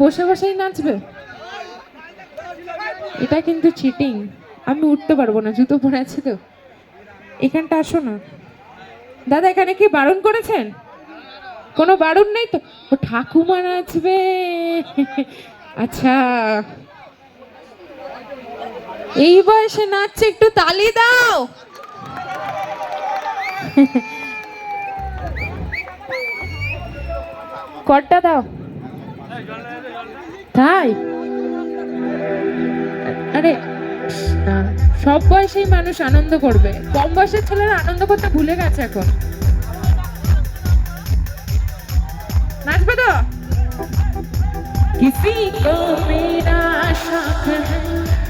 বসে বসেই নাচবে? এটা কিন্তু চিটিং। আমি উঠতে পারবো না, জুতো পরে আছে তো। এখানটা আসো না দাদা। এখানে কি বারণ করেছেন? কোনো বারণ নেই তো? ও ঠাকুমা নাচবে। আচ্ছা, এই বয়সে নাচছে, একটু তালি দাও। কর্টা দাও। তাই? আরে সব বয়সেই মানুষ আনন্দ করবে, কম বয়সের ছেলেরা আনন্দ করতে ভুলে গেছে এখন। নাচবে তো? किसी को मेरा शौक है,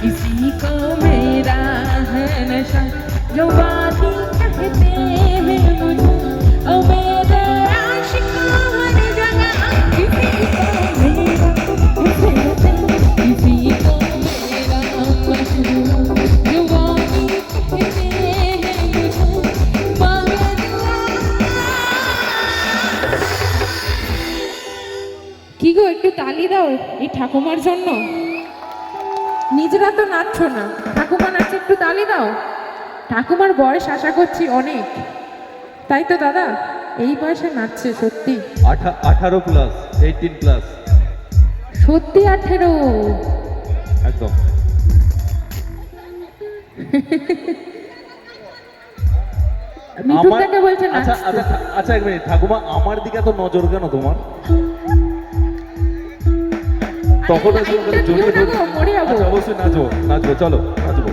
किसी को मेरा है नशा, जो बातें कहते हैं मुझे, ओ मेरे आशिकों हर जगह। किसी को मेरा किसी को मेरा मशहूर, जो बातें कहते हैं मुझे, কি গো, একটু তালি দাও এই ঠাকুমার জন্য। নিজেরা তো নাচছো না, ঠাকুমা নাচছে, একটু তালি দাও। ঠাকুমার বয়স আশা করছি অনেক, তাই তো দাদা? এই বয়সে নাচছে সত্যি। 18 প্লাস, 18 প্লাস। সত্যি 18? একদম। মিঠুনদাকে বলছে না। আচ্ছা আচ্ছা আচ্ছা, এক মিনিট ঠাকুমা, আমার দিকে তো নজর কেন তোমার? তখন জড়িয়ে ধরে। আচ্ছা, অবশ্যই নাচবো নাচবো, চলো নাচবো।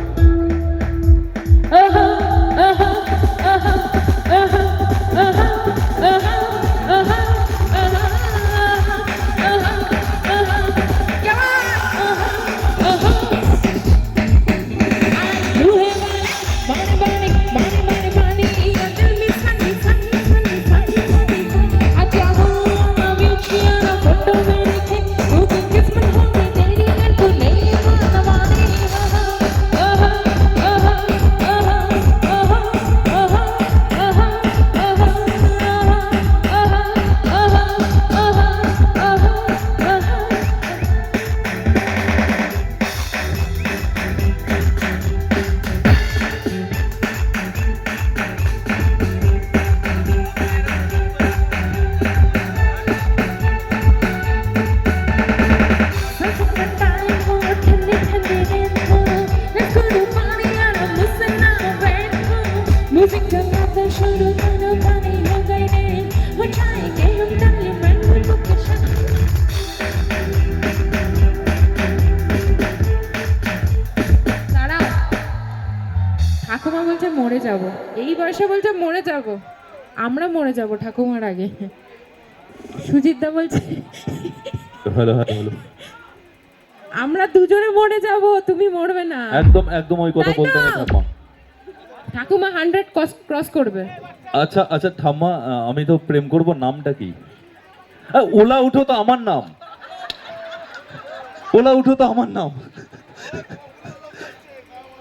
ঠাকুমা বলছে মরে যাব, এই বয়সে বলছে মরে যাব। আমরা মরে যাব ঠাকুমার আগে। সুজিত দা বলছে হ্যালো হ্যালো, আমরা দুজনে মরে যাব, তুমি মরবে না। একদম একদম ওই কথা বলতে না ঠাম্মা। ঠাকুমা 100 ক্রস করবে। আচ্ছা আচ্ছা ঠাম্মা, আমি তো প্রেম করব, নামটা কি? ওলা উঠো তো আমার নাম, ওলা উঠো তো আমার নাম।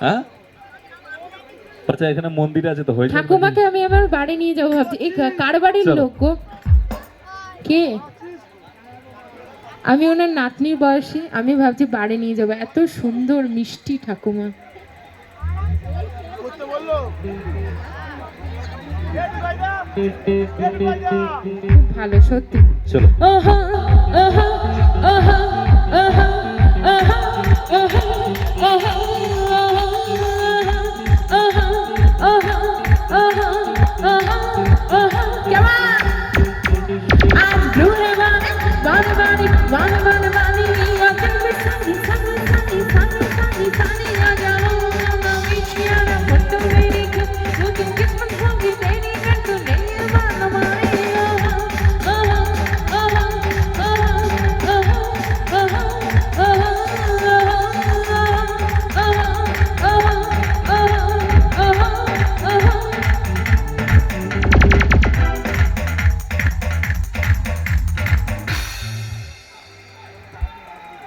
হ্যাঁ আচ্ছা, এখানে মন্দির আছে তো, হয়েছে। ঠাকুমাকে আমি আবার বাড়ি নিয়ে যাবো ভাবছি। এই কার বাড়ির লোক গো? কে? আমি ওনার নাতনির বয়সী, আমি ভাবছি বাড়ি নিয়ে যাবো। এত সুন্দর মিষ্টি ঠাকুমা। খুব ভালো সত্যি। চলো।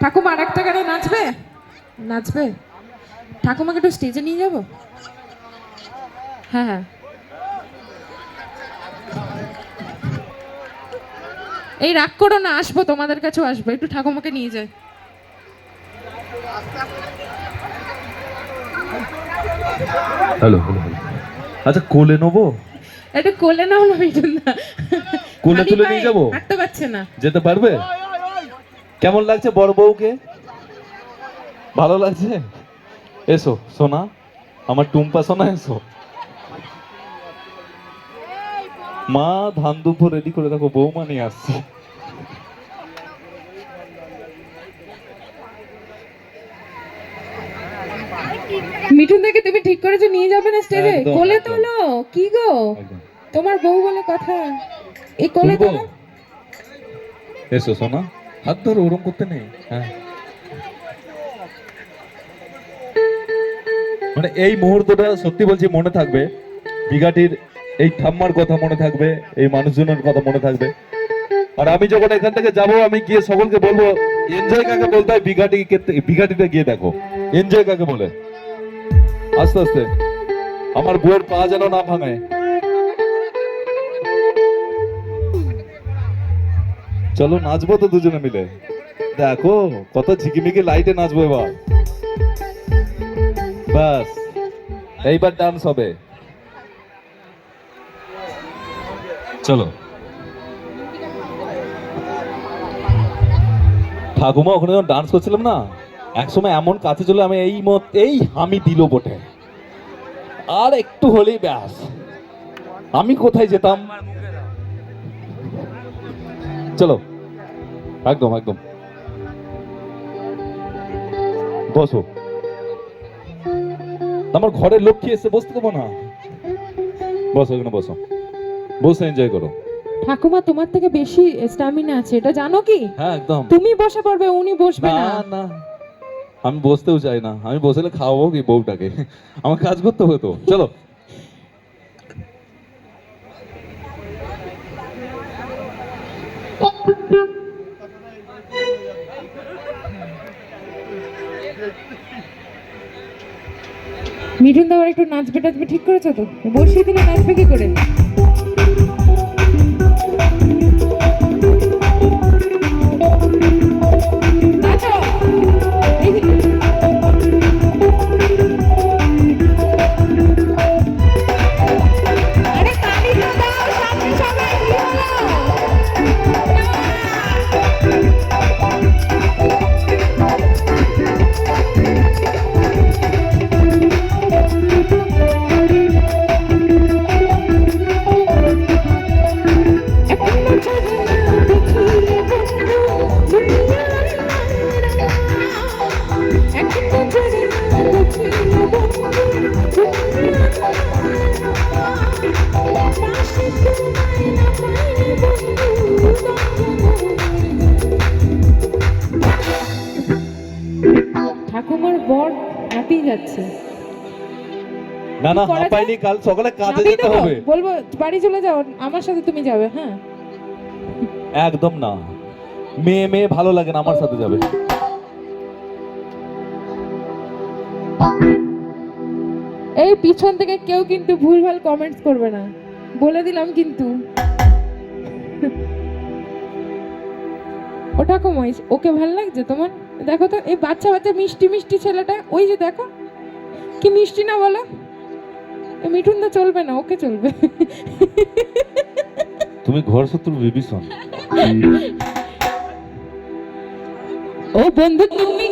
ঠাকুমা আর একটা গানে নাচবে? নাচবে? ঠাকুমাকে একটু স্টেজে নিয়ে যাব। হ্যাঁ হ্যাঁ, এই রাগ করো না, আসবো তোমাদের কাছেও আসবো, একটু ঠাকুমাকে নিয়ে যাই। হ্যালো হ্যালো হ্যালো, আচ্ছা কোলে নেবো? একটু কোলে নাও না মিঠুন দা, কোলে তুলে নিয়ে যাবো? হাঁটতে পারছে না। যেতে পারবে? কেমন লাগছে বড় বউকে? ভালো লাগছে? এসো সোনা, আমার টুম্পা সোনা, এসো। মা ধান দুপুর রেডি করে রাখো, বৌমা নিয়ে আসছে। মিঠুন দাকে তুমি ঠিক করেছো নিয়ে যাবে না স্টেজে? একদম, কোলে একদম। তোলো। কি গো, একদম। তোমার বউ বলে কথা, এই কোলে তুলবো? তোলো। এসো সোনা, হাত ধরো, ওরম করতে নেই। হ্যাঁ, মানে এই মুহূর্তটা সত্যি বলছি মনে থাকবে, বিঘাটির এই ঠাম্মার কথা মনে থাকবে, এই মানুষজনের কথা মনে থাকবে। আর আমি যখন এখান থেকে যাব, আমি গিয়ে সকলকে বলবো এনজয় কাকে বলতে হয়, বিঘাটিতে গিয়ে দেখো এনজয় কাকে বলে। আস্তে আস্তে আমার বউয়ের পা যেন না ভাঙে। চলো নাচবো তো দুজনে মিলে, দেখো কত ঝিকিমিকি লাইটে নাচবো এবার। বাস এইবার ডান্স হবে, চলো। ঠাকুমা ওখানে যখন ডান্স করছিলাম না, একসময় এমন কাছে চলে আমি এই আমি দিল বটে, আর একটু হলেই ব্যাস আমি কোথায় যেতাম। চলো একদম একদম, বসো। আমার ঘরের লক্ষ্মী এসে বসতে দেবো না, বসো এখানে, বসো, বসে এনজয় করো। ঠাকুমা তোমার থেকে বেশি স্ট্যামিনা আছে, এটা জানো কি? হ্যাঁ একদম। তুমি বসে পড়বে, উনি বসবে না না। না, আমি বসতেও চাই না, আমি বসলে খাওয়াবো কি বউটাকে, আমার কাজ করতে হবে তো। চলো মিঠুন দা একটু নাচবে টাচবে ঠিক করেছো তো? বসিয়ে দিলে নাচবে কি করে? নাচো। আরে তালি তো দাও, সামনে সবাই কি হলো? ঠাকুমার বর হাঁপিয়ে যাচ্ছে। না না, করা যায়? হাঁপাইনি, কাল সকালে কাজে নামিয়ে যেতে দেবো? হবে। বলবো বাড়ি চলে যাও, আমার সাথে তুমি যাবে। হ্যাঁ একদম না, মেয়ে মেয়ে ভালো লাগে না, আমার সাথে যাবে। এই পিছন থেকে কেউ কিন্তু ভুলভাল কমেন্টস করবে না, বলে দিলাম কিন্তু। ওটা কমাইস, ওকে ভালো লাগছে তোমার? দেখো তো এই বাচ্চা বাচ্চা মিষ্টি মিষ্টি ছেলেটা, ওই যে দেখো কি মিষ্টি না বলো। এই মিঠুন দা চলবে না, ওকে চলবে। তুমি ঘর শত্রু বিভীষণ। ও বন্ধু তুমি